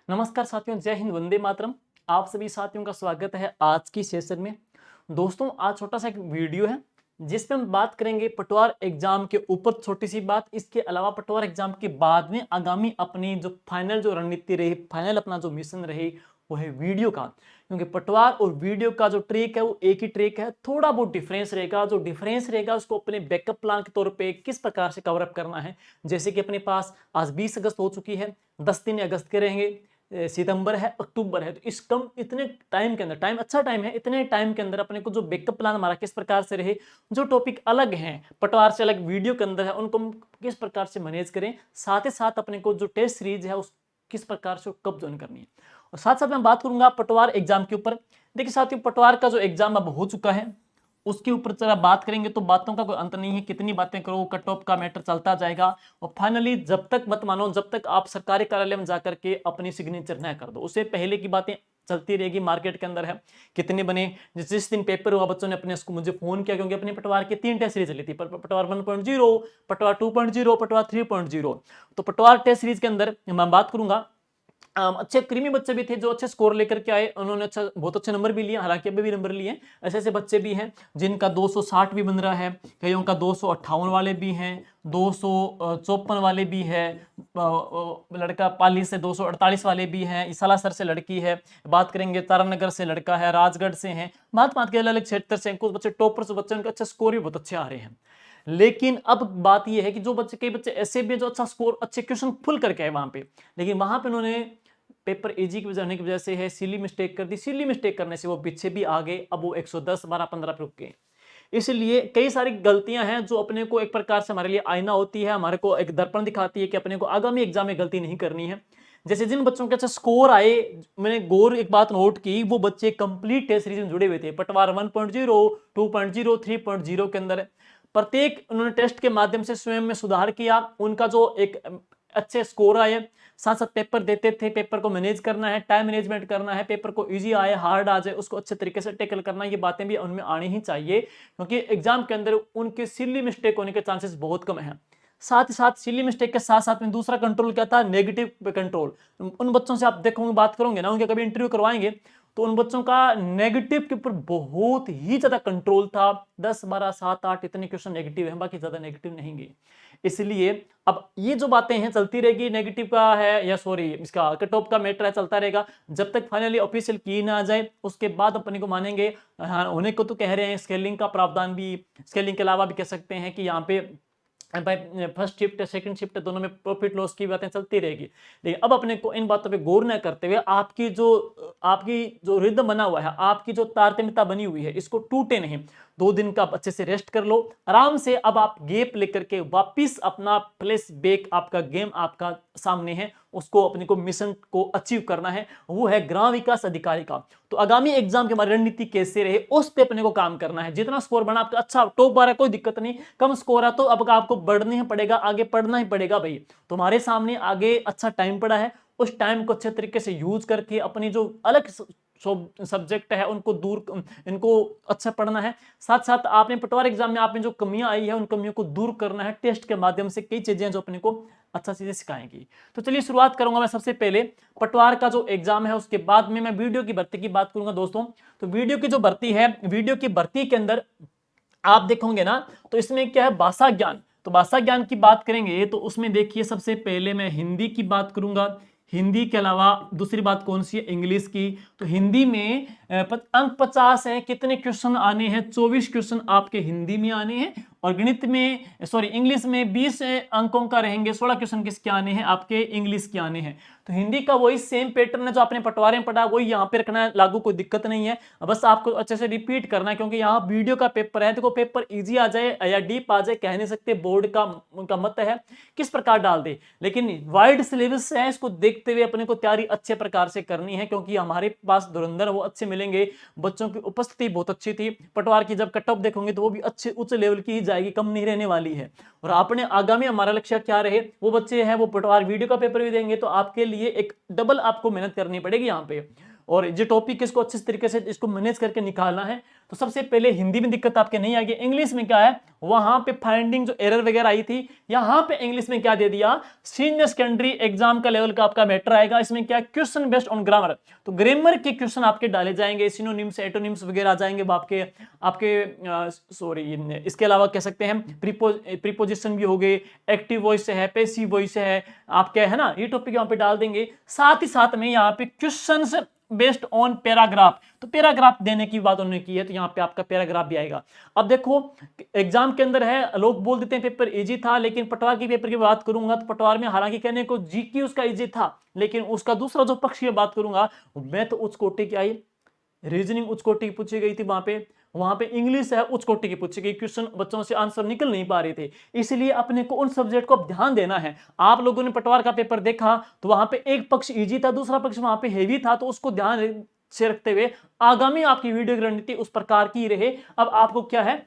नमस्कार साथियों, जय हिंद, वंदे मातरम। आप सभी साथियों का स्वागत है आज की सेशन में। दोस्तों, आज छोटा सा एक वीडियो है जिसमें हम बात करेंगे पटवार एग्जाम के ऊपर छोटी सी बात। इसके अलावा पटवार एग्जाम के बाद में आगामी अपनी जो फाइनल जो रणनीति रही, फाइनल अपना जो मिशन रही, वो है वीडियो का। क्योंकि पटवार और वीडियो का जो ट्रिक है वो एक ही ट्रिक है, थोड़ा बहुत डिफरेंस रहेगा। जो डिफरेंस रहेगा उसको अपने बैकअप प्लान के तौर पे किस प्रकार से कवर अप करना है। जैसे कि अपने पास आज 20 अगस्त हो चुकी है, 10 दिन अगस्त के रहेंगे, सितंबर है, अक्टूबर है, तो इस कम इतने टाइम के अंदर, टाइम अच्छा टाइम है, इतने टाइम के अंदर अपने को जो बैकअप प्लान हमारा किस प्रकार से रहे, जो टॉपिक अलग हैं पटवार से अलग वीडियो के अंदर है, उनको हम किस प्रकार से मैनेज करें। साथ ही साथ अपने को जो टेस्ट सीरीज है उस किस प्रकार से कब ज्वाइन करनी है। और साथ साथ मैं बात करूंगा पटवार एग्जाम के ऊपर। देखिए साथियों, पटवार का जो एग्जाम अब हो चुका है उसके ऊपर जरा बात करेंगे तो बातों का कोई अंत नहीं है। कितनी बातें करो, कट ऑफ का मैटर चलता जाएगा। और फाइनली जब तक मत मानो, जब तक आप सरकारी कार्यालय में जाकर के अपनी सिग्नेचर न कर दो, उससे पहले की बातें चलती रहेगी। मार्केट के अंदर है कितने बने, जिस दिन पेपर हुआ बच्चों ने अपने मुझे फोन किया, क्योंकि अपनी पटवार की 3 टेस्ट सीरीज चली थी, पटवार 1.0, पटवार 2.0, पटवार 3.0। तो पटवार टेस्ट सीरीज के अंदर मैं बात करूंगा, अच्छे क्रीमी बच्चे भी थे जो अच्छे स्कोर लेकर के आए, उन्होंने बहुत अच्छे नंबर भी लिए। हालांकि अभी भी नंबर लिए, ऐसे ऐसे बच्चे भी हैं जिनका 260 भी बन रहा है, कईयों का 258 वाले भी हैं, 254 वाले भी है, लड़का पाली से 248 वाले भी हैं, सालासर से लड़की है, बात करेंगे तारानगर से लड़का है, राजगढ़ से हैं, बात बात के अलग अलग क्षेत्र से। कुछ बच्चे टॉपर्स बच्चे, उनके अच्छे स्कोर भी बहुत अच्छे आ रहे हैं। लेकिन अब बात यह है कि जो बच्चे, कई बच्चे ऐसे भी जो अच्छा स्कोर, अच्छे क्वेश्चन फुल करके आए वहां पे, लेकिन वहां पे उन्होंने पेपर इजी की वजह होने की वजह से है सिली मिस्टेक कर दी। सिली मिस्टेक करने से वो पीछे भी आ गए। अब वो 110 12 15 पे रुक गए। इसलिए कई सारी गलतियां हैं जो अपने को एक प्रकार से हमारे लिए आईना होती है, हमारे को एक दर्पण दिखाती है कि अपने को आगामी एग्जाम में गलती नहीं करनी है। जैसे जिन बच्चों के अच्छा स्कोर आए, मैंने गौर एक बात नोट की, वो बच्चे कंप्लीट टेस्ट सीरीज में जुड़े हुए थे। पटवार 1.0, 2.0, 3.0 के अंदर प्रत्येक उन्होंने टेस्ट के माध्यम से स्वयं में सुधार किया। उनका जो एक अच्छे स्कोर आए, साथ साथ पेपर देते थे। पेपर को मैनेज करना है, टाइम मैनेजमेंट करना है, पेपर को इजी आए हार्ड आ जाए उसको अच्छे तरीके से टैकल करना, ये बातें भी उनमें आनी ही चाहिए। क्योंकि एग्जाम के अंदर उनके सिली मिस्टेक होने के चांसेस बहुत कम है। साथ ही साथ सिली मिस्टेक के साथ साथ में दूसरा कंट्रोल क्या था, नेगेटिव कंट्रोल। उन बच्चों से आप देखोगे, बात करोगे ना, उनके कभी इंटरव्यू करवाएंगे तो उन बच्चों का नेगेटिव के ऊपर बहुत ही ज्यादा कंट्रोल था। 10 12 7 8 इतने क्वेश्चन नेगेटिव हैं, बाकी ज्यादा नेगेटिव नहीं गए। इसलिए अब ये जो बातें हैं चलती रहेगी, नेगेटिव का है या सॉरी इसका कट ऑफ का मैटर है, चलता रहेगा जब तक फाइनली ऑफिशियल की ना जाए। उसके बाद अपने को मानेंगे। हाँ, होने को तो कह रहे हैं स्केलिंग का प्रावधान भी, स्केलिंग के अलावा भी कह सकते हैं कि यहाँ पे भाई फर्स्ट शिफ्ट सेकंड शिफ्ट दोनों में प्रॉफिट लॉस की बातें चलती रहेगी। लेकिन अब अपने को इन बातों पे गौर न करते हुए आपकी जो रिदम बना हुआ है, आपकी जो तारतम्यता बनी हुई है, इसको टूटे नहीं। 2 दिन का आप अच्छे से रेस्ट कर लो आराम से। अब आप गैप लेकर के वापिस अपना प्लेस बैक, आपका गेम आपका सामने है, उसको अपने को मिशन को अचीव करना है, वो है ग्राम विकास अधिकारी का। तो आगामी एग्जाम की हमारी रणनीति कैसे रहे उस पे अपने को काम करना है। जितना स्कोर बना आपका, अच्छा टॉप 12 कोई दिक्कत नहीं, कम स्कोर है तो अब आपको बढ़ना ही पड़ेगा, आगे पढ़ना ही पड़ेगा भाई। तुम्हारे सामने आगे अच्छा टाइम पड़ा है, उस टाइम को अच्छे तरीके से यूज करके अपनी जो अलग सब्जेक्ट है उनको इनको अच्छा पढ़ना है। साथ साथ आपने पटवार एग्जाम में आपने जो कमियां आई है उन कमियों को दूर करना है। टेस्ट के माध्यम से कई चीजें जो अपने को अच्छा चीजें सिखाएंगी। तो चलिए शुरुआत करूंगा मैं सबसे पहले पटवार का जो एग्जाम है, उसके बाद में मैं वीडियो की भर्ती की बात करूंगा दोस्तों। तो वीडियो की जो भर्ती है, वीडियो की भर्ती के अंदर आप देखोगे ना, तो इसमें क्या है, भाषा ज्ञान। तो भाषा ज्ञान की बात करेंगे तो उसमें देखिए सबसे पहले मैं हिंदी की बात करूंगा। हिंदी के अलावा दूसरी बात कौन सी है, इंग्लिश की। तो हिंदी में अंक 50 है। कितने क्वेश्चन आने हैं, 24 क्वेश्चन आपके हिंदी में आने हैं। और गणित में सॉरी इंग्लिश में 20 अंकों का रहेंगे। 16 क्वेश्चन किसके आने हैं, आपके इंग्लिश के आने हैं। तो हिंदी का वही सेम पैटर्न है जो आपने पटवारे में पढ़ा, वही यहाँ पे रखना है लागू, कोई दिक्कत नहीं है। बस आपको अच्छे से रिपीट करना है, क्योंकि यहाँ वीडियो का पेपर है। देखो पेपर इजी आ जाए या डीप आ जाए कह नहीं सकते, बोर्ड का उनका मत है किस प्रकार डाल दे। लेकिन वाइड सिलेबस है, इसको देखते हुए अपने को तैयारी अच्छे प्रकार से करनी है, क्योंकि हमारे पास धुरंधर वो अच्छे मिलेंगे। बच्चों की उपस्थिति बहुत अच्छी थी। पटवार की जब कट ऑफ देखोगे तो वो भी अच्छे उच्च लेवल की ही जाएगी, कम नहीं रहने वाली है। और आपने आगामी हमारा लक्ष्य क्या रहे, वो बच्चे हैं वो पटवार वीडियो का पेपर भी देंगे, तो आपके लिए एक डबल आपको मेहनत करनी पड़ेगी यहाँ पे। और जो टॉपिक इसको अच्छे तरीके से इसको मैनेज करके निकालना है। तो सबसे पहले हिंदी में दिक्कत आपके नहीं आएगी, इंग्लिश में क्या है वहां पे फाइंडिंग जो एरर वगैरह आई थी, यहां पे इंग्लिश में क्या दे दिया, सीनियर सेकेंडरी एग्जाम का लेवल का आपका मैटर आएगा। इसमें क्या क्वेश्चन बेस्ड ऑन ग्रामर, तो ग्रामर के क्वेश्चन आपके डाले जाएंगे, सिनोनिम्स एटोनिम्स वगैरह आ जाएंगे आपके सॉरी इसके अलावा कह सकते हैं प्रीपोजिशन भी हो गए, एक्टिव वॉइस है, पैसिव वॉइस है, आप क्या है ना, ये टॉपिक यहाँ पे डाल देंगे। साथ ही साथ में यहाँ पे क्वेश्चंस बेस्ड ऑन पैराग्राफ, तो पैराग्राफ देने की बात उन्होंने की है, तो यहाँ पे आपका पैराग्राफ भी आएगा। अब देखो एग्जाम के अंदर है, लोग बोल देते हैं पेपर इजी था, लेकिन पटवार की पेपर की बात करूंगा तो पटवार में हालांकि कहने को जीके उसका इजी था, लेकिन उसका दूसरा जो पक्ष की बात करूंगा, मैं तो उच्च कोटि की आई, रीजनिंग उच्च कोटि की पूछी गई थी, वहां पे इंग्लिश है उच्च कोटि की पूछी गई, क्वेश्चन बच्चों से आंसर निकल नहीं पा रहे थे। इसलिए अपने को उन सब्जेक्ट को ध्यान देना है। आप लोगों ने पटवार का पेपर देखा तो वहां पे एक पक्ष इजी था, दूसरा पक्ष वहां पे हेवी था, तो उसको ध्यान से रखते हुए आगामी आपकी वीडियो रणनीति उस प्रकार की रहे। अब आपको क्या है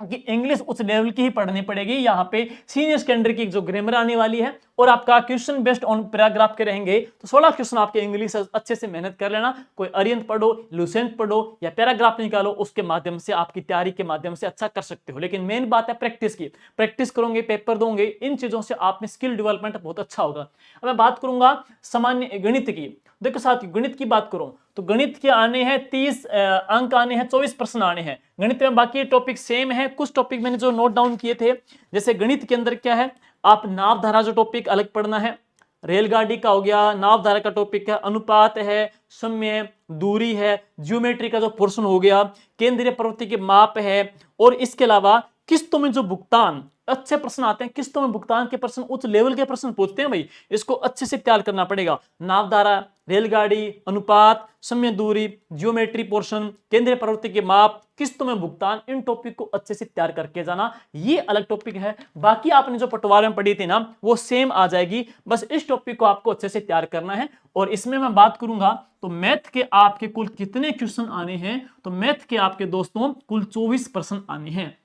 कि इंग्लिश उच्च लेवल की ही पढ़नी पड़ेगी, यहाँ पे सीनियर सेकेंडरी की जो ग्रामर आने वाली है, और आपका क्वेश्चन बेस्ड ऑन पैराग्राफ के रहेंगे, तो 16 क्वेश्चन आपके इंग्लिश अच्छे से मेहनत कर लेना। कोई अरियंत पढ़ो, लुसेंट पढ़ो या पैराग्राफ निकालो, उसके माध्यम से आपकी तैयारी के माध्यम से अच्छा कर सकते हो। लेकिन मेन बात है प्रैक्टिस की, प्रैक्टिस करोगे पेपर दोगे, इन चीजों से आप में स्किल डेवलपमेंट बहुत अच्छा होगा। अब मैं बात करूंगा सामान्य गणित की। देखो साथियों, गणित की बात करूं तो गणित के आने हैं 30 अंक आने हैं, 24 प्रश्न आने हैं गणित में। बाकी टॉपिक सेम है, कुछ टॉपिक मैंने जो नोट डाउन किए थे, जैसे गणित के अंदर क्या है, आप नाव धारा जो टॉपिक अलग पढ़ना है, रेलगाड़ी का हो गया, नाव धारा का टॉपिक है, अनुपात है, समय, दूरी है, ज्योमेट्री का जो पोर्शन हो गया, केंद्रीय प्रवृत्ति के माप है, और इसके अलावा किस्तों में जो भुगतान, अच्छे प्रश्न आते हैं किस्तों में भुगतान के प्रश्न, उच्च लेवल के प्रश्न पूछते हैं भाई, इसको अच्छे से तैयार करना पड़ेगा। नाव धारा, रेलगाड़ी, अनुपात, समय, दूरी, ज्योमेट्री पोर्शन, केंद्रीय प्रवृत्ति के माप, किस्तों में भुगतान, इन टॉपिक को अच्छे से तैयार करके जाना, ये अलग टॉपिक है। बाकी आपने जो पटवार में पढ़ी थी ना वो सेम आ जाएगी, बस इस टॉपिक को आपको अच्छे से तैयार करना है। और इसमें मैं बात करूंगा तो मैथ के आपके कुल कितने क्वेश्चन आने हैं, तो मैथ के आपके दोस्तों कुल 24 प्रश्न आने हैं।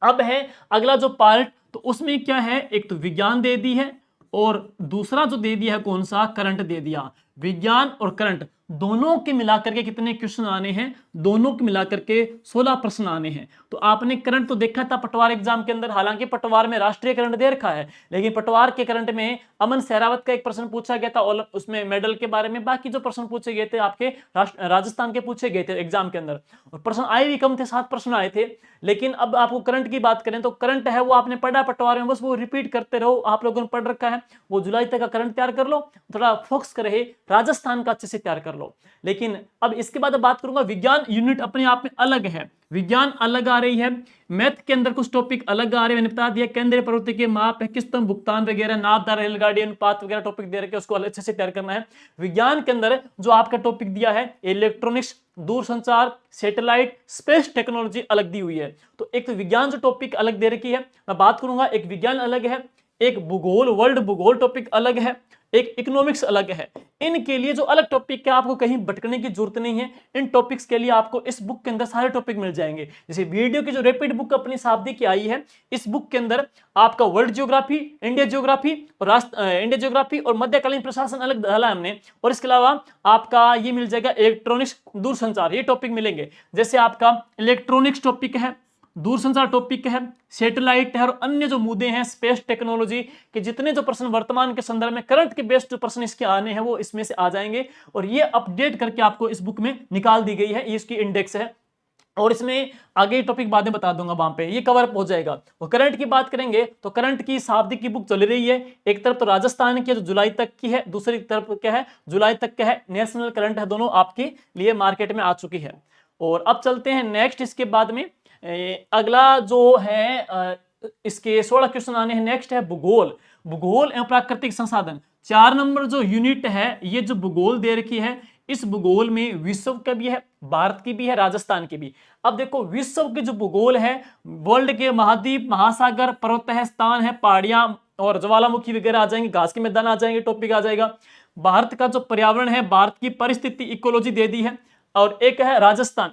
अब है अगला जो पार्ट, तो उसमें क्या है, एक तो विज्ञान दे दी है, और दूसरा जो दे दिया है कौन सा, करंट दे दिया। विज्ञान और करंट दोनों के मिलाकर के कितने क्वेश्चन आने हैं, दोनों के मिलाकर के 16 प्रश्न आने हैं। तो आपने करंट तो देखा था पटवार एग्जाम के अंदर, हालांकि पटवार में राष्ट्रीय करंट दे रखा है, लेकिन पटवार के करंट में अमन सहरावत का एक प्रश्न पूछा गया था, और उसमें मेडल के बारे में, बाकी जो प्रश्न पूछे गए थे आपके राजस्थान के पूछे गए थे एग्जाम के अंदर, और प्रश्न आए भी कम थे, 7 प्रश्न आए थे। लेकिन अब आपको करंट की बात करें तो करंट है वो आपने पढ़ा पटवार में, बस वो रिपीट करते रहो, आप लोगों ने पढ़ रखा है, वो जुलाई तक का करंट तैयार कर लो, थोड़ा फोकस करे, राजस्थान का अच्छे से तैयार कर लो। लेकिन अब इसके बाद बात करूंगा, विज्ञान यूनिट अपने आप में अलग है, विज्ञान अलग आ रही है, मैथ के अंदर कुछ टॉपिक अलग आ रहे हैं, मैंने बता दिया, केंद्रीय प्रवृत्ति के माप है, किस्तम भुगतान वगैरह, नाव धारा, रेलगाड़ी, अनुपात वगैरह टॉपिक दे रखे, उसको अच्छे से तैयार करना है। विज्ञान के अंदर जो आपका टॉपिक दिया है इलेक्ट्रॉनिक्स, दूरसंचार, सैटेलाइट, स्पेस टेक्नोलॉजी अलग दी हुई है। तो एक तो विज्ञान जो टॉपिक अलग दे रखी है, मैं बात करूंगा, एक विज्ञान अलग है, एक भूगोल, वर्ल्ड भूगोल टॉपिक अलग है, एक इकोनॉमिक्स अलग है। इनके लिए जो अलग टॉपिक है आपको कहीं भटकने की जरूरत नहीं है, इन टॉपिक्स के लिए आपको इस बुक के अंदर सारे टॉपिक मिल जाएंगे। जैसे वीडियो की जो रैपिड बुक अपनी शाब्दिक की आई है, इस बुक के अंदर आपका वर्ल्ड ज्योग्राफी, इंडिया ज्योग्राफी और इंडिया ज्योग्राफी और मध्यकालीन प्रशासन अलग डाला है हमने, और इसके अलावा आपका ये मिल जाएगा इलेक्ट्रॉनिक्स, दूरसंचार, ये टॉपिक मिलेंगे। जैसे आपका इलेक्ट्रॉनिक्स टॉपिक है, दूरसंचार टॉपिक है, सैटेलाइट है, और अन्य जो मुद्दे हैं स्पेस टेक्नोलॉजी के जितने जो प्रश्न वर्तमान के संदर्भ में करंट के बेस्ड जो प्रश्न इसके आने हैं वो इसमें से आ जाएंगे, और ये अपडेट करके आपको इस बुक में निकाल दी गई है, ये इसकी इंडेक्स है, और इसमें आगे टॉपिक बाद में बता दूंगा, वहां पे ये कवर अप हो जाएगा। और करंट की बात करेंगे तो करंट की शाब्दिक की बुक चल रही है, एक तरफ तो राजस्थान की है जो जुलाई तक की है, दूसरी तरफ क्या है जुलाई तक क्या है नेशनल करंट है, दोनों आपके लिए मार्केट में आ चुकी है। और अब चलते हैं नेक्स्ट, इसके बाद में अगला जो है इसके 16 क्वेश्चन आने हैं। नेक्स्ट है भूगोल, भूगोल एवं प्राकृतिक संसाधन, 4 नंबर जो यूनिट है, ये जो भूगोल दे रखी है, इस भूगोल में विश्व का भी है, भारत की भी है, राजस्थान की भी। अब देखो विश्व के जो भूगोल है, वर्ल्ड के महाद्वीप, महासागर, पर्वत है, स्थान है, पहाड़ियां और ज्वालामुखी वगैरह आ जाएंगे, घास के मैदान आ जाएंगे, टॉपिक आ जाएगा। भारत का जो पर्यावरण है, भारत की परिस्थिति, इकोलॉजी दे दी है, और एक है राजस्थान,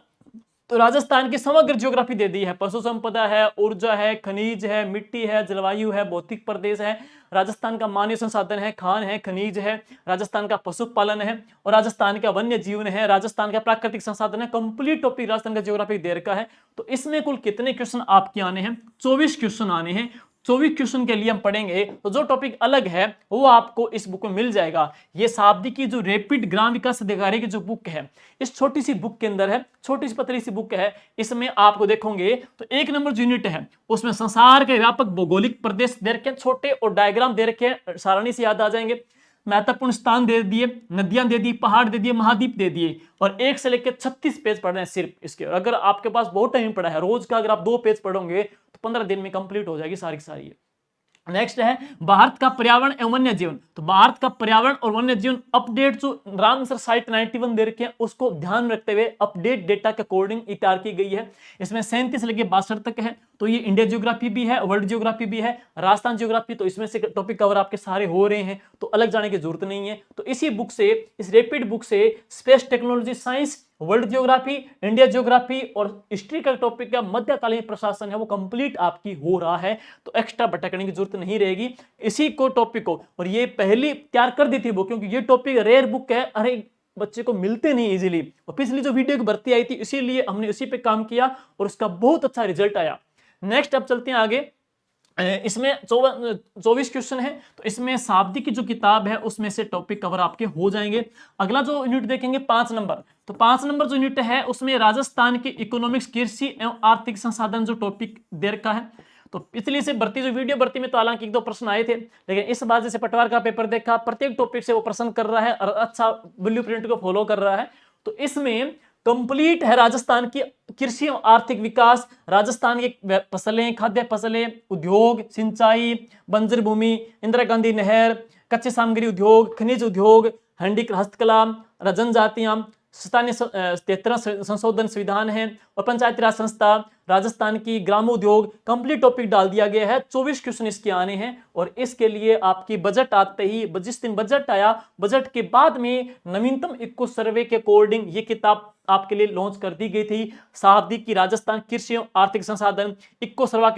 तो राजस्थान की समग्र ज्योग्राफी दे दी है, पशु संपदा है, ऊर्जा है, खनिज है, मिट्टी है, जलवायु है, भौतिक प्रदेश है, राजस्थान का मानव संसाधन है, खान है, खनिज है, राजस्थान का पशुपालन है और राजस्थान का वन्य जीवन है, राजस्थान का प्राकृतिक संसाधन है। कंप्लीट टॉपिक राजस्थान का ज्योग्राफी दे रखा है। तो इसमें कुल कितने क्वेश्चन आपके आने हैं? 24 क्वेश्चन आने हैं। 24 क्वेश्चन के लिए हम पढ़ेंगे, तो जो टॉपिक अलग है वो आपको इस बुक में मिल जाएगा। ये शाब्दिक की जो रैपिड ग्राम विकास अधिकारी की जो बुक है, इस छोटी सी बुक के अंदर है, छोटी सी पतली सी बुक है। इसमें आपको देखोगे तो 1 नंबर जो यूनिट है उसमें संसार के व्यापक भौगोलिक प्रदेश दे रखे हैं, छोटे और डायग्राम दे रखे हैं, सारणी से याद आ जाएंगे। महत्वपूर्ण स्थान दे दिए, नदियां दे दी, पहाड़ दे दिए, महाद्वीप दे दिए और 1 से लेकर 36 पेज पढ़ रहे हैं सिर्फ इसके। अगर आपके पास बहुत टाइम पड़ा है, रोज का अगर आप 2 पेज पढ़ोगे तो 15 दिन में कंप्लीट हो जाएगी सारी की सारी। नेक्स्ट है भारत का पर्यावरण एवं वन्य जीवन। तो भारत का पर्यावरण और वन्य जीवन अपडेट जो रामसर साइट 91 दे रखे हैं उसको ध्यान में रखते हुए अपडेट डेटा के अकॉर्डिंग तैयार की गई है। इसमें 37 लेके 62 तक है। तो ये इंडिया ज्योग्राफी भी है, वर्ल्ड ज्योग्राफी भी है, राजस्थान ज्योग्राफी। तो इसमें से टॉपिक कवर आपके सारे हो रहे हैं, तो अलग जाने की जरूरत नहीं है। तो इसी बुक से, इस रैपिड बुक से space technology science, world geography, India geography और हिस्ट्री का टॉपिक का मध्यकालीन प्रशासन है वो कंप्लीट आपकी हो रहा है। तो एक्स्ट्रा भटकने की जरूरत नहीं रहेगी इसी को टॉपिक को। और ये पहली तैयार कर दी थी वो, क्योंकि ये टॉपिक रेयर बुक है, अरे बच्चे को मिलते नहीं इजीली। और पिछली जो वीडियो की भर्ती आई थी इसीलिए हमने उसी पे काम किया और उसका बहुत अच्छा रिजल्ट आया। नेक्स्ट अब चलते हैं आगे। इसमें 24 क्वेश्चन है। तो इसमें शाब्दिक की जो किताब है उसमें से टॉपिक कवर आपके हो जाएंगे। अगला जो यूनिट देखेंगे 5 नंबर। तो 5 नंबर जो यूनिट है उसमें राजस्थान की इकोनॉमिक्स, कृषि एवं आर्थिक संसाधन जो टॉपिक दे रखा है। तो पिछली से भर्ती जो वीडियो भर्ती में तो हालांकि 1-2 प्रश्न आए थे, लेकिन इस बार जैसे पटवार का पेपर देखा, प्रत्येक टॉपिक से वो प्रश्न कर रहा है और अच्छा ब्लूप्रिंट को फॉलो कर रहा है। तो इसमें कंप्लीट है राजस्थान की कृषि और आर्थिक विकास, राजस्थान की फसलें, खाद्य फसलें, उद्योग, सिंचाई, बंजर भूमि, इंदिरा गांधी नहर, कच्ची सामग्री उद्योग, खनिज उद्योग, हैंडीक्राफ्ट, हस्तकला, जनजातियां, स्थानीय 73 संशोधन संविधान है और पंचायती राज संस्था, राजस्थान की ग्रामोद्योग, कंप्लीट टॉपिक डाल दिया गया है। 24 क्वेश्चन इसके आने हैं और इसके लिए आपकी बजट आते ही, जिस दिन बजट आया, बजट के बाद में नवीनतम इक्को सर्वे के अकॉर्डिंग ये किताब आपके लिए लॉन्च कर दी गई थी। शाब्दिक की राजस्थान कृषि और आर्थिक संसाधन, इक्को सर्वे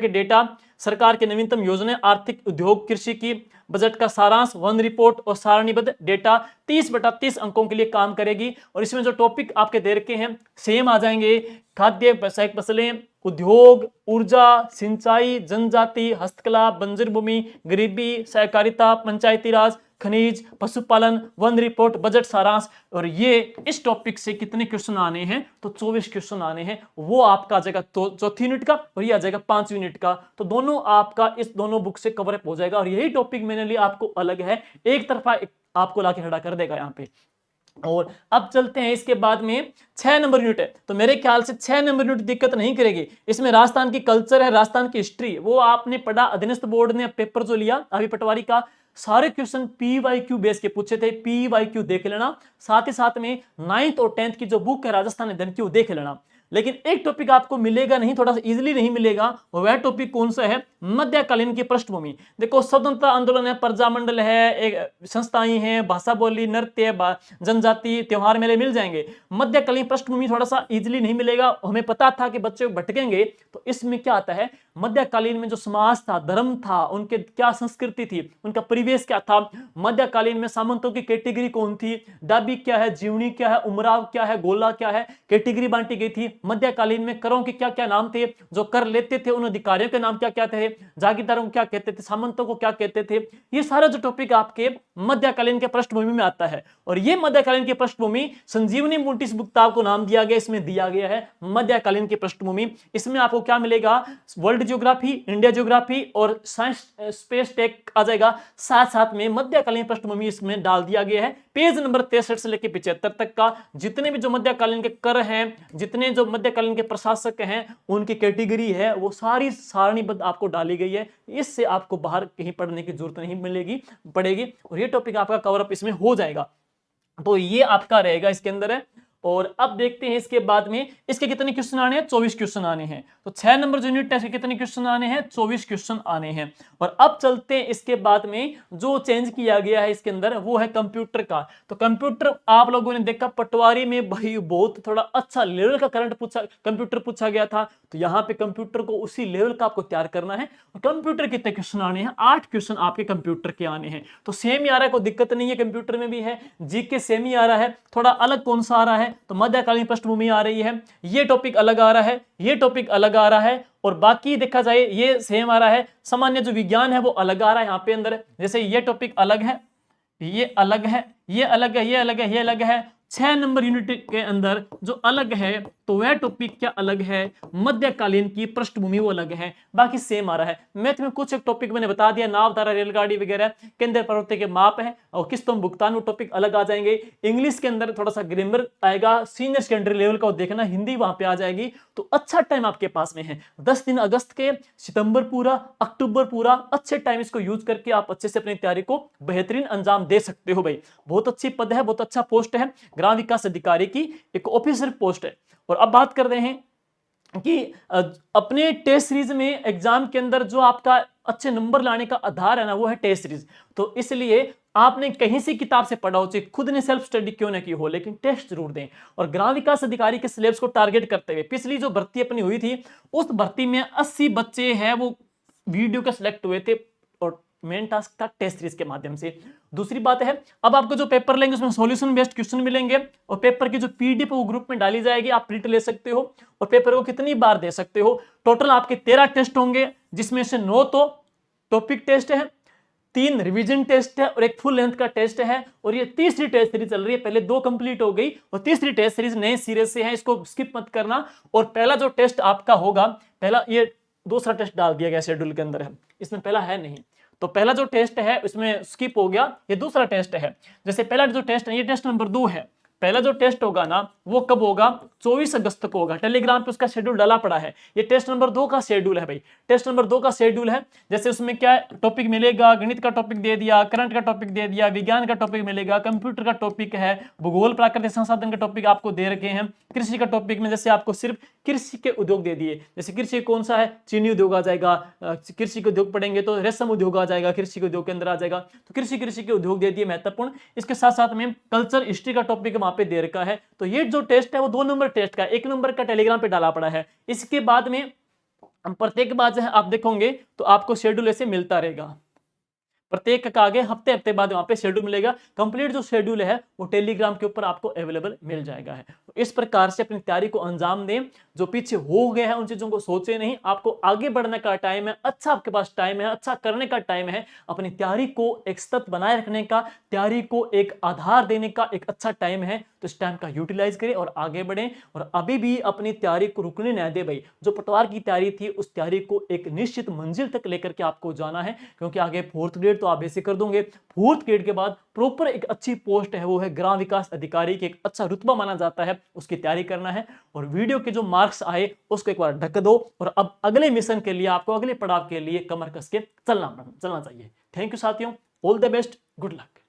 के डेटा, सरकार के नवीनतम योजना, आर्थिक उद्योग, कृषि की बजट का सारांश, वन रिपोर्ट और सारणीबद्ध डेटा 30/30 अंकों के लिए काम करेगी। और इसमें जो टॉपिक आपके दे रखे हैं सेम आ जाएंगे, खाद्य फसलें, उद्योग, ऊर्जा, सिंचाई, जनजाति, हस्तकला, बंजर भूमि, गरीबी, सहकारिता, पंचायती राज, खनिज, पशुपालन, वन रिपोर्ट, बजट सारांश। और ये इस टॉपिक से कितने क्वेश्चन आने हैं? तो 24 क्वेश्चन आने हैं। वो आपका आ जाएगा तो चौथी यूनिट का और ये आ जाएगा 5 यूनिट का। तो दोनों आपका इस दोनों बुक से कवर अप हो जाएगा। और यही टॉपिक मैंने लिए आपको अलग है, एक तरफा आपको लाके खड़ा कर देगा यहाँ पे। और अब चलते हैं इसके बाद में 6 नंबर यूनिट है। तो मेरे ख्याल से 6 नंबर यूनिट दिक्कत नहीं करेगी। इसमें राजस्थान की कल्चर है, राजस्थान की हिस्ट्री, वो आपने पढ़ा। अधीनस्थ बोर्ड ने पेपर जो लिया अभी पटवारी का, सारे क्वेश्चन PYQ बेस के पूछे थे, PYQ देख लेना। साथ ही साथ में 9th और 10th की जो बुक है राजस्थान अध्ययन की वो देख लेना। लेकिन एक टॉपिक आपको मिलेगा नहीं, थोड़ा सा इजीली नहीं मिलेगा, वह टॉपिक कौन सा है? मध्यकालीन की पृष्ठभूमि। देखो स्वतंत्रता आंदोलन है, प्रजामंडल है, एक संस्थाएं हैं, भाषा बोली, नृत्य, जनजाति, त्योहार, मेले मिल जाएंगे। मध्यकालीन पृष्ठभूमि थोड़ा सा इजीली नहीं मिलेगा। हमें पता था कि बच्चे भटकेंगे, तो इसमें क्या आता है? मध्यकालीन में जो समाज था, धर्म था, उनके क्या संस्कृति थी, उनका परिवेश क्या था। मध्यकालीन में सामंतों की कैटेगरी कौन थी, डाबी क्या है, जीवनी क्या है, उमराव क्या है, गोला क्या है, कैटेगरी बांटी गई थी। मध्यकालीन में करों के क्या क्या नाम थे, जो कर लेते थे उन अधिकारियों के नाम क्या क्या थे, जागीरदारों को क्या कहते थे, सामंतों को क्या कहते थे। ये सारा जो टॉपिक आपके मध्यकालीन के पृष्ठभूमि में आता है। और ये मध्यकालीन की पृष्ठभूमि संजीवनी मोंटिस बुक्ताव को नाम दिया गया, इसमें दिया गया है मध्यकालीन की पृष्ठभूमि। इसमें आपको क्या मिलेगा? वर्ल्ड ज्योग्राफी, इंडिया ज्योग्राफी और साइंस स्पेस टेक आ जाएगा। साथ साथ में मध्यकालीन पृष्ठभूमि इसमें डाल दिया गया है। पेज नंबर 63 से लेकर 75 तक का जितने भी जो मध्यकालीन के कर हैं, जितने जो मध्यकालीन के प्रशासक हैं, उनकी कैटेगरी है, वो सारी सारणीबद्ध आपको डाली गई है। इससे आपको बाहर कहीं पढ़ने की जरूरत नहीं मिलेगी पड़ेगी और ये टॉपिक आपका कवर अप इसमें हो जाएगा। तो ये आपका रहेगा इसके अंदर है। और अब देखते हैं इसके बाद में इसके कितने क्वेश्चन आने हैं, 24 क्वेश्चन आने हैं। तो 6 नंबर जो यूनिट टेस्ट के कितने क्वेश्चन आने हैं, 24 क्वेश्चन आने हैं। और अब चलते हैं इसके बाद में जो चेंज किया गया है इसके अंदर, वो है कंप्यूटर का। तो कंप्यूटर आप लोगों ने देखा पटवारी में भाई बहुत थोड़ा अच्छा लेवल का करंट कंप्यूटर पूछा गया था। तो यहाँ पे कंप्यूटर को उसी लेवल का आपको तैयार करना है। और कंप्यूटर कितने क्वेश्चन आने हैं, 8 क्वेश्चन आपके कंप्यूटर के आने हैं। तो सेम ही आ रहा है, कोई दिक्कत नहीं है, कंप्यूटर में भी है। जीके सेम ही आ रहा है, थोड़ा अलग कौन सा आ रहा है, तो मध्यकालीन पृष्ठभूमि आ रही है, ये टॉपिक अलग आ रहा है, ये टॉपिक अलग आ रहा है। और बाकी देखा जाए ये सेम आ रहा है, सामान्य जो विज्ञान है वो अलग आ रहा है यहाँ पे अंदर। जैसे ये टॉपिक अलग है, ये अलग है, ये अलग है, ये अलग है, ये अलग है। 6 नंबर यूनिट के अंदर जो अलग है तो वह टॉपिक क्या अलग है, मध्यकालीन की पृष्ठभूमि वो अलग है, बाकी सेम आ रहा है। मैथ में कुछ एक टॉपिक मैंने बता दिया, नाव, तारा, रेलगाड़ी वगैरह, केंद्र प्रवृत्ति के माप है और किस्तों भुगतान, वो टॉपिक अलग आ जाएंगे। इंग्लिश के अंदर थोड़ा सा ग्रामर आएगा, सीनियर सेकेंडरी लेवल का देखना, हिंदी वहां पे आ जाएगी। तो अच्छा टाइम आपके पास में है, 10 दिन अगस्त के, सितंबर पूरा, अक्टूबर पूरा, अच्छे टाइम इसको यूज करके आप अच्छे से अपनी तैयारी को बेहतरीन अंजाम दे सकते हो। भाई बहुत अच्छी पद है, बहुत अच्छा पोस्ट है, ग्राम विकास अधिकारी की एक ऑफिसर पोस्ट है। और अब बात कर रहे हैं कि अपने टेस्ट सीरीज में एग्जाम के अंदर जो आपका अच्छे नंबर लाने का आधार है ना, वो है टेस्ट सीरीज। तो इसलिए आपने कहीं से किताब से पढ़ा हो, चाहे खुद ने सेल्फ स्टडी क्यों ना की हो, लेकिन टेस्ट जरूर दें। और ग्राम विकास अधिकारी के सिलेबस को टारगेट करते हुए पिछली जो भर्ती अपनी हुई थी, उस भर्ती में 80 बच्चे हैं वो वीडियो के सिलेक्ट हुए थे और मेन टास्क था टेस्ट सीरीज के माध्यम से। दूसरी बात है, अब आपको जो पेपर लेंगे उसमें सॉल्यूशन बेस्ड क्वेश्चन मिलेंगे और पेपर की जो पीडीएफ वो ग्रुप में डाली जाएगी, आप प्रिंट ले सकते हो और पेपर को कितनी बार दे सकते हो। टोटल आपके 13 टेस्ट होंगे, जिसमें से 9 तो टॉपिक टेस्ट है, 3 रिवीजन टेस्ट है और एक फुल लेंथ का टेस्ट है। और ये तीसरी टेस्ट सीरीज चल रही है, पहले 2 कंप्लीट हो गई और तीसरी टेस्ट सीरीज नए सिरे से है, इसको स्किप मत करना। और पहला जो टेस्ट आपका होगा, पहला ये दूसरा टेस्ट डाल दिया गया शेड्यूल के अंदर है, इसमें पहला है नहीं, तो पहला जो टेस्ट है उसमें स्किप हो गया, ये दूसरा टेस्ट है। जैसे पहला जो टेस्ट है ये टेस्ट नंबर 2 है, पहला जो टेस्ट होगा ना वो कब होगा, 24 अगस्त को होगा। टेलीग्राम पे उसका शेड्यूल डाला पड़ा है, ये टेस्ट नंबर 2 का शेड्यूल है भाई, टेस्ट नंबर 2 का शेड्यूल है। जैसे उसमें क्या टॉपिक मिलेगा, गणित का टॉपिक दे दिया, करंट का टॉपिक दे दिया, विज्ञान का टॉपिक मिलेगा, कंप्यूटर का टॉपिक है, भूगोल, प्राकृतिक संसाधन का टॉपिक आपको दे रखे हैं। कृषि का टॉपिक में जैसे आपको सिर्फ कृषि के उद्योग दे दिए, जैसे कृषि कौन सा है, चीनी उद्योग आ जाएगा, कृषि के उद्योग पढ़ेंगे तो रेशम उद्योग आ जाएगा, कृषि के उद्योग के अंदर आ जाएगा। तो कृषि के उद्योग दे दिए महत्वपूर्ण। इसके साथ साथ में कल्चर हिस्ट्री का टॉपिक वहां पे दे रखा है। तो ये जो टेस्ट है वो 2 नंबर टेस्ट का, 1 नंबर का टेलीग्राम पे डाला पड़ा है। इसके बाद में प्रत्येक बार जो है आप देखोगे तो आपको शेड्यूल ऐसे मिलता रहेगा, प्रत्येक का आगे हफ्ते हफ्ते बाद वहां पे शेड्यूल मिलेगा। कंप्लीट जो शेड्यूल है वो टेलीग्राम के ऊपर आपको अवेलेबल मिल जाएगा है। तो इस प्रकार से अपनी तैयारी को अंजाम दें, जो पीछे हो गए हैं उन चीजों को सोचे नहीं, आपको आगे बढ़ने का टाइम है, अच्छा आपके पास टाइम है, अच्छा करने का टाइम है, अपनी तैयारी को एक सतत बनाए रखने का, तैयारी को एक आधार देने का एक अच्छा टाइम है। तो इस टाइम का यूटिलाइज करें और आगे बढ़ें और अभी भी अपनी तैयारी को रुकने न दे भाई। जो पटवार की तैयारी थी उस तैयारी को एक निश्चित मंजिल तक लेकर के आपको जाना है, क्योंकि आगे 4th ग्रेड तो आप बेसिक कर दोगे, 4th ग्रेड के बाद प्रॉपर एक अच्छी पोस्ट है वो है ग्राम विकास अधिकारी की, एक अच्छा रुतबा माना जाता है, उसकी तैयारी करना है। और वीडियो के जो मार्क्स आए उसको एक बार ढक दो और अब अगले मिशन के लिए आपको अगले पड़ाव के लिए कमर कस के चलना चाहिए। थैंक यू साथियों, all the best, good luck.